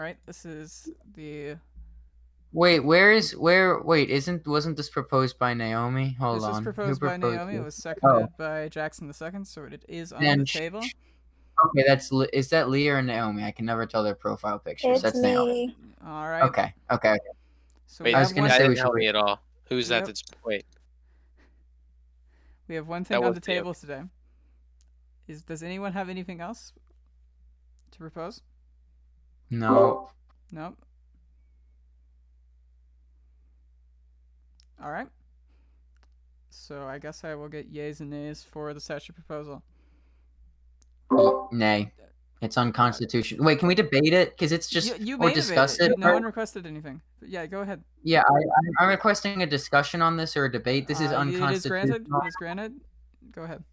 All right, this is the. Wait, wasn't this proposed by Naomi? Hold This was on. Who proposed by proposed Naomi. It this? was Oh, seconded by Jackson II, so it is on then the table. okay, is that Leah or Naomi? I can never tell their profile pictures. It's That's Naomi. me. All right. Okay. So Wait, we I have was gonna one. that say we didn't should help wait. me at all. Who's that? Yep. That's wait. We have one That thing on was the me, table today. Does anyone have anything else to propose? No. Nope. All right. So I guess I will get yays and nays for the statute proposal. Nay. It's unconstitutional. Wait, can we debate it? Because it's just you or may discuss debate it. No one requested anything. But yeah, go ahead. Yeah, I'm requesting a discussion on this or a debate. This is It is unconstitutional. granted. It is granted. Go ahead.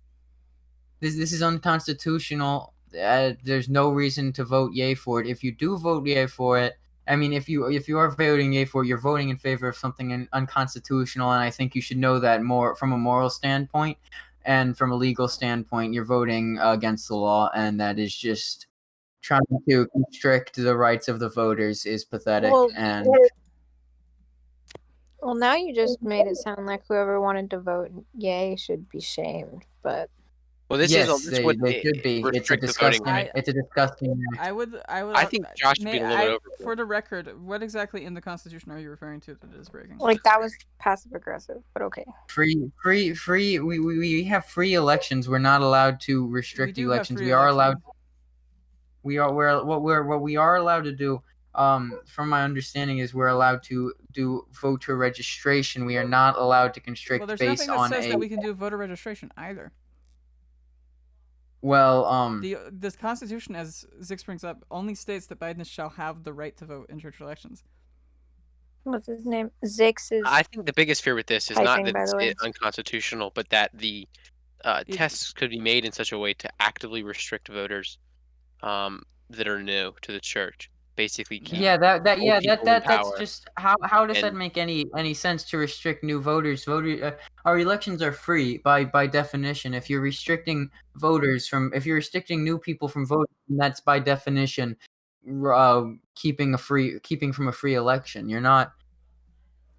This is unconstitutional. There's no reason to vote yay for it. If you do vote yay for it, I mean, if you are voting yay for it, you're voting in favor of something unconstitutional, and I think you should know that more from a moral standpoint and from a legal standpoint. You're voting against the law, and that is just trying to constrict the rights of the voters is pathetic. Well, now you just made it sound like whoever wanted to vote yay should be shamed, but Well, this yes, is they what should be. It's a restrict the voting. disgusting. It's a disgusting act. I would. I think Josh should be a little bit over. For the record, what exactly in the Constitution are you referring to that is breaking? like that was passive aggressive, but okay. Free. We have free elections. We're not allowed to restrict We do have elections. free We are allowed. elections. What we are allowed to do. From my understanding, is we're allowed to do voter registration. We are not allowed to constrict Well, there's based nothing that on says that we can do voter registration either. Well, This Constitution, as Zix brings up, only states that Biden shall have the right to vote in church elections. What's his name? Zix is. I think the biggest fear with this is not typing, that by the way. it's unconstitutional, but that the tests could be made in such a way to actively restrict voters that are new to the church. Basically, keep that's just how does that make any sense to restrict new voters? Our elections are free by definition. If you're restricting if you're restricting new people from voting, that's by definition keeping from a free election. You're not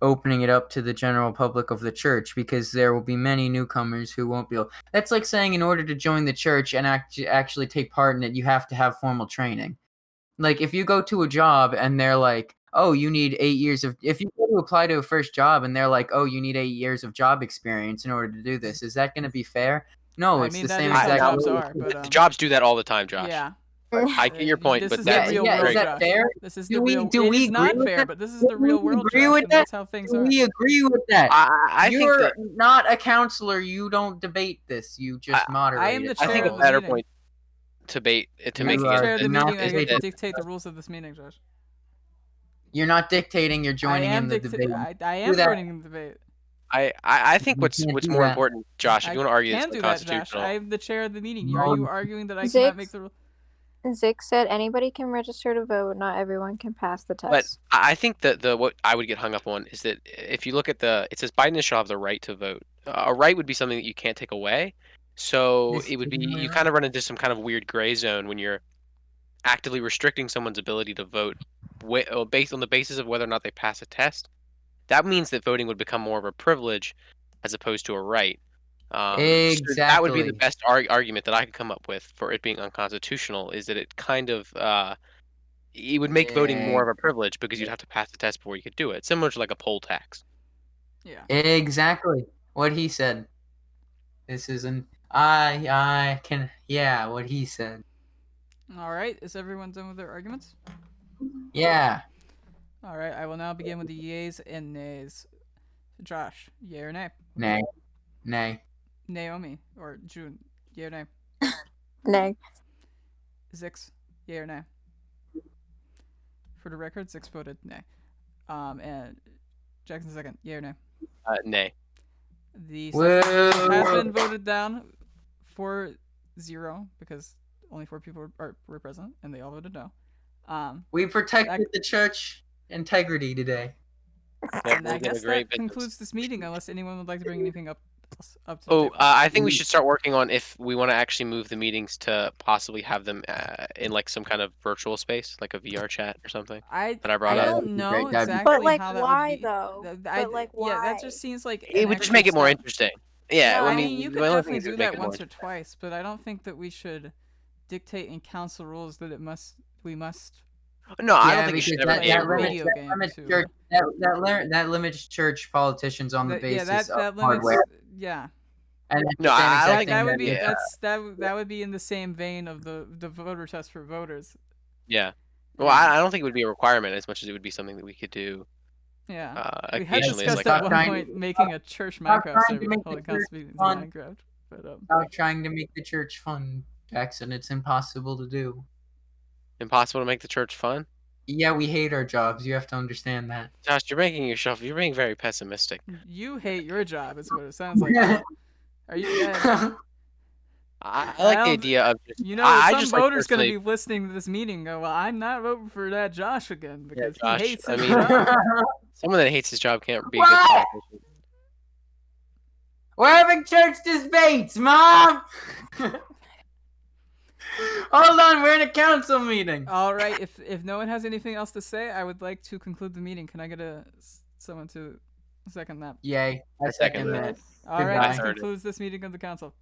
opening it up to the general public of the church because there will be many newcomers who won't be able. That's like saying in order to join the church and actually take part in it, you have to have formal training. Like, if you go to a job and they're like, oh, you need 8 years of... If you go to apply to a first job and they're like, oh, you need 8 years of job experience in order to do this, is that going to be fair? No, it's the same exact... jobs are, but, the jobs do that all the time, Josh. Yeah. I get your point, but that's is that fair? This is the real... It is not fair, but this is the real world, agree with that? That's how things are. We agree with that. You're not a counselor. You don't debate this. You just moderate I am the chair I think of a the better meeting. point to make the chair of the meeting. I get to dictate the rules of this meeting, Josh. You're not dictating. You're joining in the debate. I am joining the debate. I think what's more important, Josh, if you want to argue this Josh. constitutional. I am the chair of the meeting. Are you arguing that I cannot make the rule? Zix said anybody can register to vote. Not everyone can pass the test. But I think that what I would get hung up on is that if you look at it says Biden shall have the right to vote. A right would be something that you can't take away. So it would be you kind of run into some kind of weird gray zone when you're actively restricting someone's ability to vote based on the basis of whether or not they pass a test. That means that voting would become more of a privilege as opposed to a right. Exactly. So that would be the best argument that I could come up with for it being unconstitutional, is that it kind of it would make voting more of a privilege because you'd have to pass the test before you could do it, similar to like a poll tax. Yeah. Exactly what he said. This isn't. What he said. All right. Is everyone done with their arguments? Yeah. All right. I will now begin with the yeas and nays. Josh, yay or nay? Nay. Nay. Naomi or June, yay or nay? Nay. Zix, yay or nay? For the record, Zix voted nay. And Jackson second, yay or nay? Nay. The second has been voted down 4-0 because only 4 people were present and they all voted no. We protected the church integrity today. And I guess that concludes this meeting, unless anyone would like to bring anything up Up to the Oh, table. I think we should start working on if we want to actually move the meetings to possibly have them in like some kind of virtual space, like a VR chat or something. I that I brought up. don't know That'd be great. exactly But like, how that why would be. though? But like, Yeah, that why? just seems like It an would just extra make it more step. interesting. Yeah, No, I mean, you could the only definitely thing is it do would make that it more once or twice, but I don't think that we should dictate in council rules that we must. No, I don't Yeah, think it should because ever play be a a rule. video game limits to, church, that limits church politicians on the basis that of limits. hardware. Yeah, And No, I don't think that would be yeah. that would be in the same vein of the voter test for voters. Yeah. Well, I don't think it would be a requirement as much as it would be something that we could do. Yeah, we had Occasionally, as discussed like at a- one point making a church Minecraft trying to server make the holding church council meetings in fun. Minecraft, but About trying to make the church fun, Jackson. It's impossible to do. Impossible to make the church fun. Yeah, we hate our jobs. You have to understand that. Josh, you're being very pessimistic. you hate your job, is what it sounds like. Are you? I like the don't- idea of just. You know, I some just like voters going to personally- be listening to this meeting and go, well, I'm not voting for that Josh again because Josh, he hates I his mean- job. Someone that hates his job can't be a What? good politician. We're having church debates, Mom! Hold on, we're in a council meeting. All right, if no one has anything else to say, I would like to conclude the meeting. Can I get someone to second that? Yay. I second second that. that. All right, this Goodbye. concludes this meeting of the council.